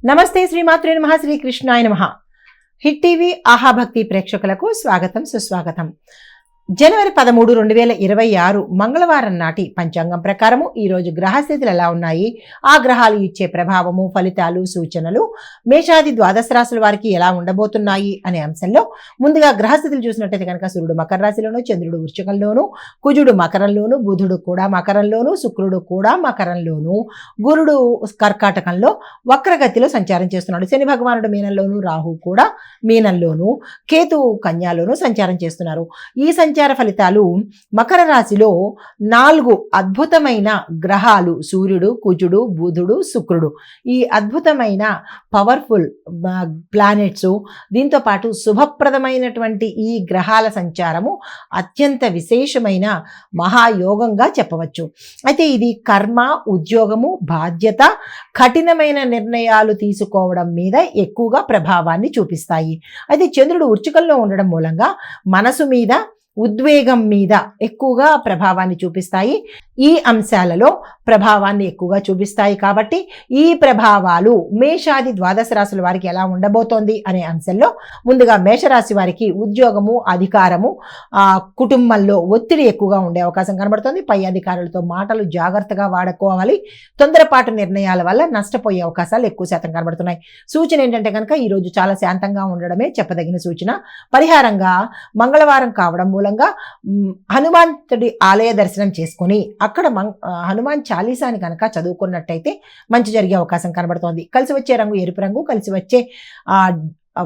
నమస్తే శ్రీమాత్రే నమః శ్రీకృష్ణాయ నమః. హిట్ టీవీ ఆహాభక్తి ప్రేక్షకులకు స్వాగతం సుస్వాగతం. జనవరి 13, 2026 మంగళవారం నాటి పంచాంగం ప్రకారము ఈరోజు గ్రహస్థితులు ఎలా ఉన్నాయి, ఆ గ్రహాలు ఇచ్చే ప్రభావము, ఫలితాలు, సూచనలు మేషాది ద్వాదశ రాశుల వారికి ఎలా ఉండబోతున్నాయి అనే అంశంలో ముందుగా గ్రహస్థితులు చూసినట్టయితే కనుక సూర్యుడు మకర రాశిలోను, చంద్రుడు వృశ్చికంలోను, కుజుడు మకరంలోను, బుధుడు కూడా మకరంలోను, శుక్రుడు కూడా మకరంలోను, గురుడు కర్కాటకంలో వక్రగతిలో సంచారం చేస్తున్నాడు. శని భగవానుడు మీనంలోను, రాహు కూడా మీనంలోను, కేతువు కన్యాలోను సంచారం చేస్తున్నారు. ఈ సంచార ఫలితాలు మకర రాశిలో 4 అద్భుతమైన గ్రహాలు సూర్యుడు, కుజుడు, బుధుడు, శుక్రుడు, ఈ అద్భుతమైన పవర్ఫుల్ ప్లానెట్స్, దీంతో పాటు శుభప్రదమైనటువంటి ఈ గ్రహాల సంచారము అత్యంత విశేషమైన మహాయోగంగా చెప్పవచ్చు. అయితే ఇది కర్మ, ఉద్యోగము, బాధ్యత, కఠినమైన నిర్ణయాలు తీసుకోవడం మీద ఎక్కువగా ప్రభావాన్ని చూపిస్తాయి. అయితే చంద్రుడు వృశ్చికంలో ఉండడం మూలంగా మనసు మీద, ఉద్వేగం మీద ఎక్కువగా ప్రభావాన్ని చూపిస్తాయి. ఈ అంశాలలో ప్రభావాన్ని ఎక్కువగా చూపిస్తాయి కాబట్టి ఈ ప్రభావాలు మేషాది ద్వాదశ రాశుల వారికి ఎలా ఉండబోతోంది అనే అంశంలో ముందుగా మేషరాశి వారికి ఉద్యోగము, అధికారము, కుటుంబంలో ఒత్తిడి ఎక్కువగా ఉండే అవకాశం కనబడుతుంది. పై అధికారులతో మాటలు జాగ్రత్తగా వాడుకోవాలి. తొందరపాటు నిర్ణయాల వల్ల నష్టపోయే అవకాశాలు ఎక్కువ శాతం కనబడుతున్నాయి. సూచన ఏంటంటే కనుక ఈరోజు చాలా శాంతంగా ఉండడమే చెప్పదగిన సూచన. పరిహారంగా మంగళవారం కావడం మూలంగా హనుమంతుడి ఆలయ దర్శనం చేసుకుని అక్కడ హనుమాన్ చాలీసాని కనుక చదువుకున్నట్టయితే మంచి జరిగే అవకాశం కనబడుతోంది. కలిసి వచ్చే రంగు ఎరుపు రంగు, కలిసి వచ్చే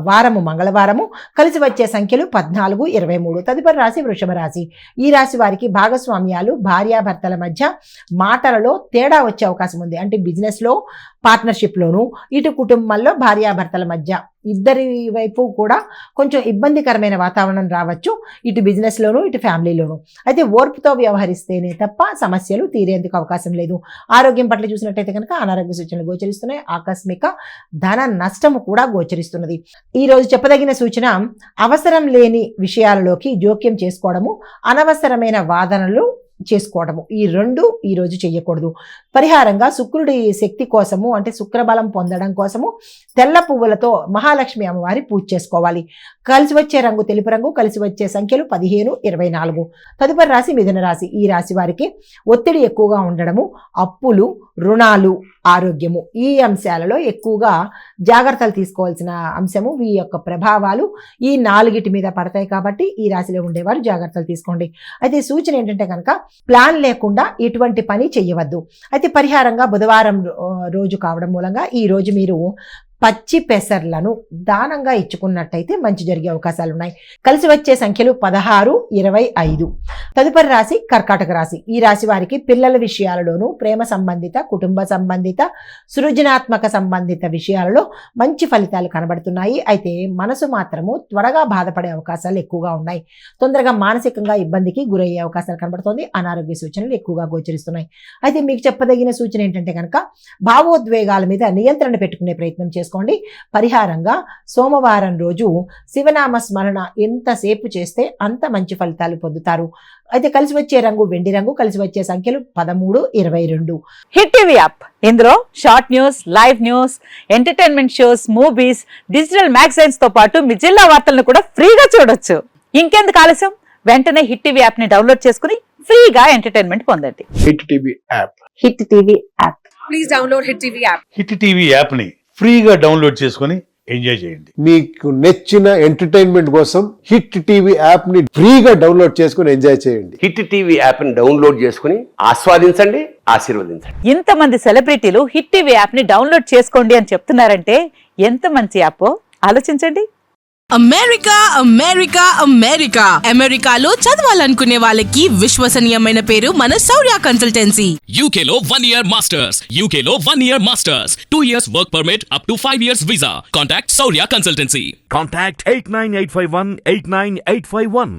వారము మంగళవారము, కలిసి వచ్చే సంఖ్యలు 14, 23. తదుపరి రాశి వృషభ రాశి. ఈ రాశి వారికి భాగస్వామ్యాలు, భార్యాభర్తల మధ్య మాటలలో తేడా వచ్చే అవకాశం ఉంది. అంటే బిజినెస్లో, పార్ట్నర్షిప్లోను, ఇటు కుటుంబంలో భార్యాభర్తల మధ్య ఇద్దరి వైపు కూడా కొంచెం ఇబ్బందికరమైన వాతావరణం రావచ్చు, ఇటు బిజినెస్లోను, ఇటు ఫ్యామిలీలోను. అయితే ఓర్పుతో వ్యవహరిస్తేనే తప్ప సమస్యలు తీరేందుకు అవకాశం లేదు. ఆరోగ్యం పట్ల చూసినట్టయితే కనుక అనారోగ్య సూచనలు గోచరిస్తున్నాయి. ఆకస్మిక ధన నష్టము కూడా గోచరిస్తున్నది. ఈ రోజు చెప్పదగిన సూచన అవసరం లేని విషయాలలోకి జోక్యం చేసుకోవడము, అనవసరమైన వాదనలు చేసుకోవడము, ఈ రెండు ఈరోజు చేయకూడదు. పరిహారంగా శుక్రుడి శక్తి కోసము, అంటే శుక్రబలం పొందడం కోసము తెల్ల పువ్వులతో మహాలక్ష్మి అమ్మవారి పూజ చేసుకోవాలి. కలిసి వచ్చే రంగు తెలుపు రంగు, కలిసి వచ్చే సంఖ్యలు 15, 24. తదుపరి రాశి మిథున రాశి. ఈ రాశి వారికి ఒత్తిడి ఎక్కువగా ఉండడము, అప్పులు, రుణాలు, ఆరోగ్యము, ఈ అంశాలలో ఎక్కువగా జాగ్రత్తలు తీసుకోవాల్సిన అంశము. ఈ యొక్క ప్రభావాలు ఈ 4 మీద పడతాయి కాబట్టి ఈ రాశిలో ఉండేవారు జాగ్రత్తలు తీసుకోండి. అయితే సూచన ఏంటంటే కనుక ప్లాన్ లేకుండా ఎటువంటి పని చెయ్యవద్దు. అయితే పరిహారంగా బుధవారం రోజు కావడం మూలంగా ఈ రోజు మీరు పచ్చి పెసర్లను దానంగా ఇచ్చుకున్నట్టయితే మంచి జరిగే అవకాశాలు ఉన్నాయి. కలిసి వచ్చే సంఖ్యలు 16, 25. తదుపరి రాశి కర్కాటక రాశి. ఈ రాశి వారికి పిల్లల విషయాలలోనూ, ప్రేమ సంబంధిత, కుటుంబ సంబంధిత, సృజనాత్మక సంబంధిత విషయాలలో మంచి ఫలితాలు కనబడుతున్నాయి. అయితే మనసు మాత్రము త్వరగా బాధపడే అవకాశాలు ఎక్కువగా ఉన్నాయి. తొందరగా మానసికంగా ఇబ్బందికి గురయ్యే అవకాశాలు కనబడుతుంది. అనారోగ్య సూచనలు ఎక్కువగా గోచరిస్తున్నాయి. అయితే మీకు చెప్పదగిన సూచన ఏంటంటే కనుక భావోద్వేగాల మీద నియంత్రణ పెట్టుకునే ప్రయత్నం చేసుకోండి. పరిహారంగా సోమవారం రోజు శివనామ స్మరణ ఎంతసేపు చేస్తే అంత మంచి ఫలితాలు పొందుతారు. అయితే కలిసి వచ్చే రంగు వెండి రంగు, కలిసి వచ్చే సంఖ్యలు 13, 22. హిట్ టీవీ యాప్, ఇందులో short news, live news, entertainment shows, movies, digital magazines తో పాటు మీ జిల్లా వార్తలను కూడా ఫ్రీగా చూడొచ్చు. ఇంకెందుకు ఆలస్యం, వెంటనే హిట్ టీవీ యాప్ ని డౌన్లోడ్ చేసుకుని ఫ్రీగా ఎంటర్టైన్మెంట్ పొందండి. Hit TV app. Hit TV app. Please download hit TV app. Hit TV app ని ఫ్రీగా డౌన్లోడ్ చేసుకుని ఎంజాయ్ చేయండి. మీకు నచ్చిన ఎంటర్టైన్మెంట్ కోసం హిట్ టీవీ యాప్ ని ఫ్రీగా డౌన్లోడ్ చేసుకుని ఎంజాయ్ చేయండి. హిట్ టీవీ యాప్ ని డౌన్లోడ్ చేసుకుని ఆస్వాదించండి, ఆశీర్వదించండి. ఇంతమంది సెలబ్రిటీలు హిట్ టీవీ యాప్ ని డౌన్లోడ్ చేసుకోండి అని చెప్తున్నారంటే ఎంత మంచి యాప్ ఆలోచించండి. అమెరికా అమెరికా అమెరికా అమెరికాలో చదవాలనుకునే వాళ్ళకి విశ్వసనీయమైన పేరు మన శౌర్య కన్సల్టెన్సీ. UK లో 1 year masters. UK లో 1 year masters. 2 years work permit up to 5 years visa. Contact Saurya Consultancy. Contact 89851 89851.